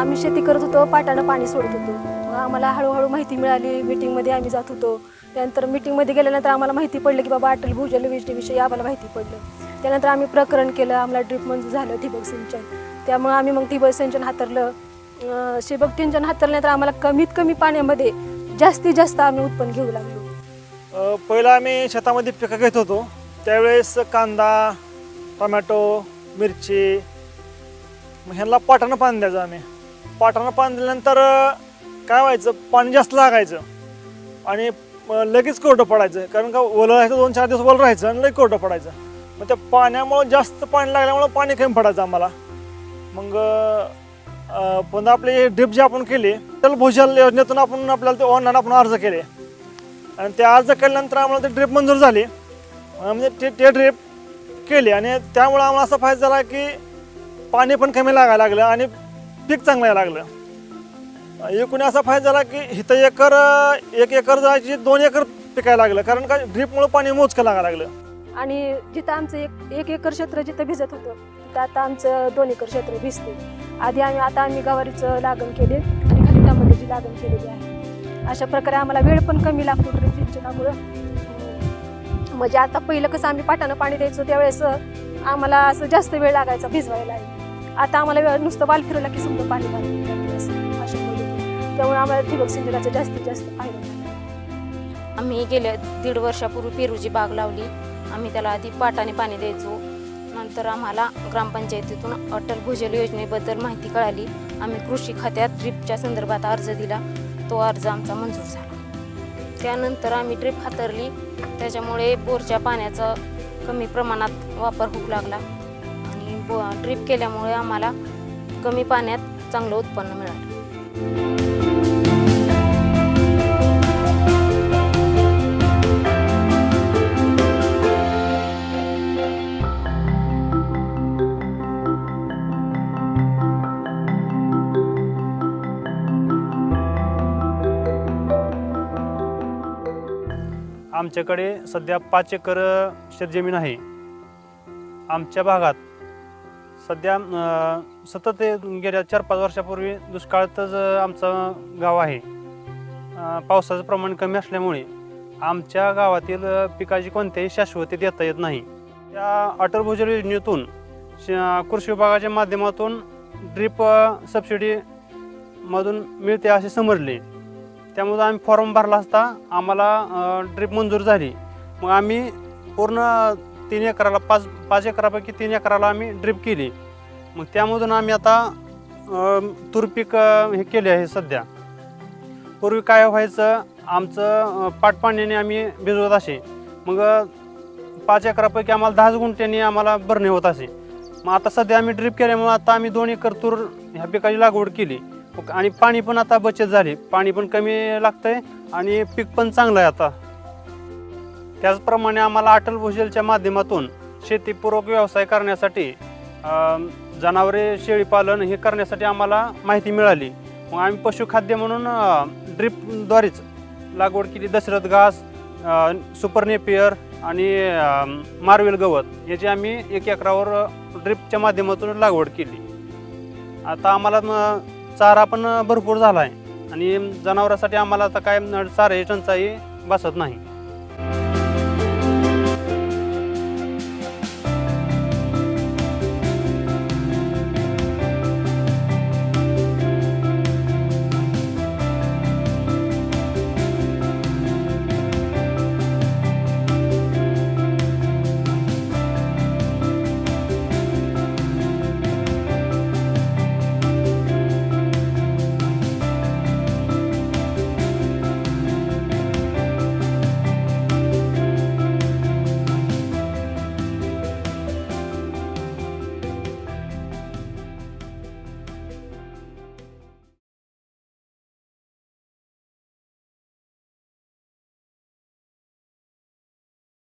आम्ही शेती करत होतो, पाटानं पाणी सोडत होतो. मग आम्हाला हळूहळू माहिती मिळाली, मीटिंगमध्ये आम्ही जात होतो. त्यानंतर मीटिंगमध्ये गेल्यानंतर आम्हाला माहिती पडलं की बाबा अटल भूजल योजनेविषयी आम्हाला माहिती पडलं. त्यानंतर आम्ही प्रकरण केलं, आम्हाला ड्रीप मंजूर झालं, ठिबक सिंचन. त्यामुळे आम्ही मग ठिबक सिंचन हाताळलं. ठिबक सिंचन हाताळल्यानंतर आम्हाला कमीत कमी पाण्यामध्ये जास्तीत जास्त आम्ही उत्पन्न घेऊ लागलो. पहिलं आम्ही शेतामध्ये पिकं घेत होतो, त्यावेळेस कांदा, टोमॅटो, मिरची, मग ह्यांना पाटानं पाणी द्यायचं. आम्ही पाटानं पाणी दिल्यानंतर काय व्हायचं, पाणी जास्त लागायचं आणि लगेच कोरडं पडायचं. कारण का ओलं राहायचं, 2-4 दिवस ओलं राहायचं आणि लगेच कोरडं पडायचं. मग त्या पाण्यामुळं जास्त पाणी लागल्यामुळं पाणी कमी पडायचं आम्हाला. मग पुन्हा आपली ड्रीप जी आपण केली, त्याला भूजल योजनेतून आपण आपल्याला ते ऑनलाईन आपण अर्ज केले आणि ते अर्ज केल्यानंतर आम्हाला ते ड्रीप मंजूर झाली. म्हणजे ते ड्रीप केली आणि त्यामुळं आम्हाला असा फायदा झाला की पाणी पण कमी लागायला लागलं आणि पीक चांगलं यायला लागलं. एकूण असा फायदा झाला की इथं एक एकर जायची 2 एकर पिकायला लागलं, कारण का ड्रीपमुळे पाणी मोजकं लागायला लागलं. आणि जिथं आमचं एक एकर क्षेत्र जिथं भिजत होतं, तिथं आता आमचं 2 एकर क्षेत्र भिजते. आता आम्ही गवारीचं लागण केले आणि खाली टमाट्याची लागण केलेली आहे. अशा प्रकारे आम्हाला वेळ पण कमी लागतो ड्रीप सिंचनामुळं. म्हणजे आता पहिलं कसं आम्ही पाटानं पाणी द्यायचो, त्यावेळेस आम्हाला असं जास्त वेळ लागायचा भिजवायला. आता आम्हाला नुसतं बाल फिरवला की समजा पाणी अशा पद्धतीने. त्यामुळे आम्हाला ठिबक सिंचनाचा जास्तीत जास्त फायदा झाला. आम्ही गेल्या 1.5 वर्षापूर्वी पेरूची बाग लावली. आम्ही त्याला आधी पाटाने पाणी द्यायचो. नंतर आम्हाला ग्रामपंचायतीतून अटल भूजल योजनेबद्दल माहिती कळाली. आम्ही कृषी खात्यात ड्रीपच्या संदर्भात अर्ज दिला. तो अर्ज आमचा मंजूर झाला. त्यानंतर आम्ही ड्रीप हाताळली. त्याच्यामुळे बोरच्या पाण्याचा कमी प्रमाणात वापर होऊ लागला आणि ड्रीप केल्यामुळे आम्हाला कमी पाण्यात चांगलं उत्पन्न मिळालं. आमच्याकडे सध्या 5 एकर शेतजमीन आहे. आमच्या भागात सध्या सतत गेल्या 4-5 वर्षापूर्वी दुष्काळातच आमचं गाव आहे. पावसाचं प्रमाण कमी असल्यामुळे आमच्या गावातील पिकाची कोणत्याही शाश्वती देता येत नाही. त्या अटल भूजल योजनेतून कृषी विभागाच्या माध्यमातून ड्रीप सबसिडीमधून मिळते असे समजले. त्यामुळे आम्ही फॉर्म भरला असता आम्हाला ड्रीप मंजूर झाली. मग आम्ही पूर्ण 3 एकराला 5 एकरापैकी 3 एकराला आम्ही ड्रीप केली. मग त्यामधून आम्ही आता तूर पीक हे केले आहे सध्या. पूर्वी काय व्हायचं, आमचं पाटपाण्याने आम्ही भिजवत असे. मग 5 एकरापैकी आम्हाला 10 गुंठ्यांनी आम्हाला भरणे होत असे. मग आता सध्या आम्ही ड्रीप केल्यामुळे आता आम्ही 2 एकर तूर ह्या पिकाची लागवड केली आणि पाणी पण आता बचत झाली. पाणी पण कमी लागतंय आणि पीक पण चांगलं आहे आता. त्याचप्रमाणे आम्हाला अटल भूजलच्या माध्यमातून शेतीपूरक व्यवसाय करण्यासाठी जनावरे शेळीपालन हे करण्यासाठी आम्हाला माहिती मिळाली. मग आम्ही पशुखाद्य म्हणून ड्रीपद्वारेच लागवड केली. दशरथ घास, सुपर नेपियर आणि मार्वेल गवत याची आम्ही 1 एकरावर ड्रीपच्या माध्यमातून लागवड केली. आता आम्हाला चारा पण भरपूर झाला आहे आणि जनावरांसाठी आम्हाला आता काय चाऱ्याची टंचाई भासत नाही.